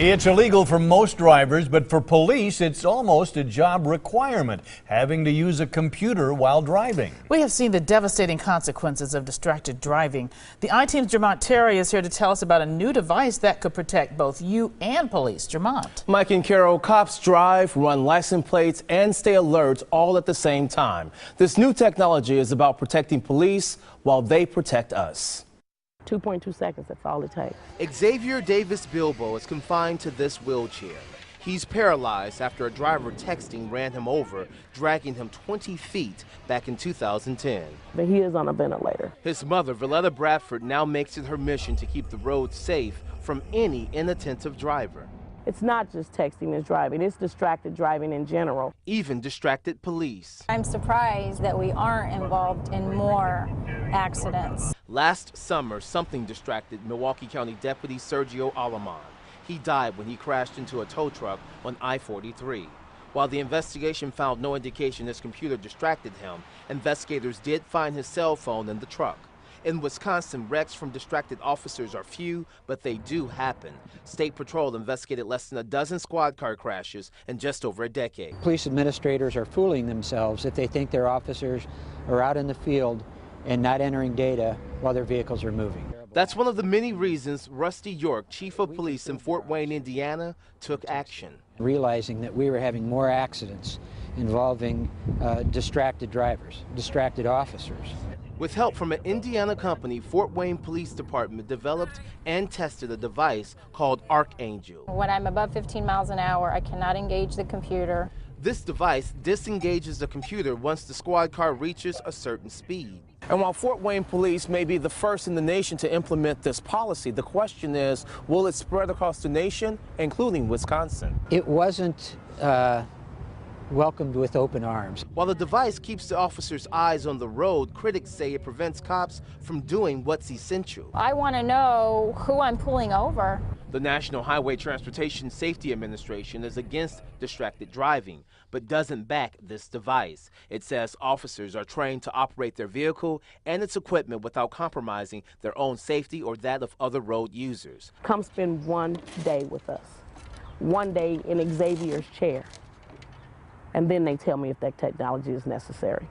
It's illegal for most drivers, but for police, it's almost a job requirement, having to use a computer while driving. We have seen the devastating consequences of distracted driving. The I-Team's Jermont Terry is here to tell us about a new device that could protect both you and police. Jermont. Mike and Carol, cops drive, run license plates, and stay alert all at the same time. This new technology is about protecting police while they protect us. 2.2 seconds, that's all it takes. Xavier Davis Bilbo is confined to this wheelchair. He's paralyzed after a driver texting ran him over, dragging him 20 feet back in 2010. But he is on a ventilator. His mother, Valletta Bradford, now makes it her mission to keep the roads safe from any inattentive driver. It's not just texting and driving, it's distracted driving in general. Even distracted police. I'm surprised that we aren't involved in more accidents. Last summer, something distracted Milwaukee County Deputy Sergio Alamán. He died when he crashed into a tow truck on I-43. While the investigation found no indication his computer distracted him, investigators did find his cell phone in the truck. In Wisconsin, wrecks from distracted officers are few, but they do happen. State Patrol investigated less than a dozen squad car crashes in just over a decade. Police administrators are fooling themselves if they think their officers are out in the field and not entering data while their vehicles are moving. That's one of the many reasons Rusty York, Chief of Police in Fort Wayne, Indiana, took action. Realizing that we were having more accidents involving distracted drivers, distracted officers. With help from an Indiana company, Fort Wayne Police Department developed and tested a device called Archangel. When I'm above 15 miles an hour, I cannot engage the computer. This device disengages the computer once the squad car reaches a certain speed. And while Fort Wayne Police may be the first in the nation to implement this policy, the question is, will it spread across the nation, including Wisconsin? It wasn't welcomed with open arms. While the device keeps the officers' eyes on the road, critics say it prevents cops from doing what's essential. I want to know who I'm pulling over. The National Highway Transportation Safety Administration is against distracted driving, but doesn't back this device. It says officers are trained to operate their vehicle and its equipment without compromising their own safety or that of other road users. Come spend one day with us, one day in Xavier's chair, and then they tell me if that technology is necessary.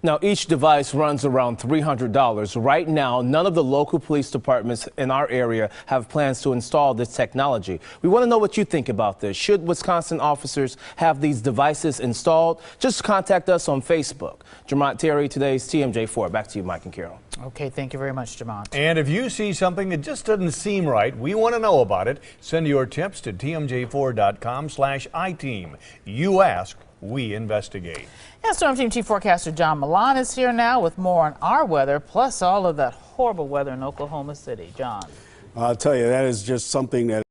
Now, each device runs around $300. Right now, none of the local police departments in our area have plans to install this technology. We want to know what you think about this. Should Wisconsin officers have these devices installed? Just contact us on Facebook. Jermont Terry, today's TMJ4. Back to you, Mike and Carol. Okay, thank you very much, Jermont. And if you see something that just doesn't seem right, we want to know about it. Send your tips to tmj4.com/iteam. You ask, we investigate. And Storm Team Chief Forecaster John Milan is here now with more on our weather, plus all of that horrible weather in Oklahoma City. John. I'll tell you, that is just something that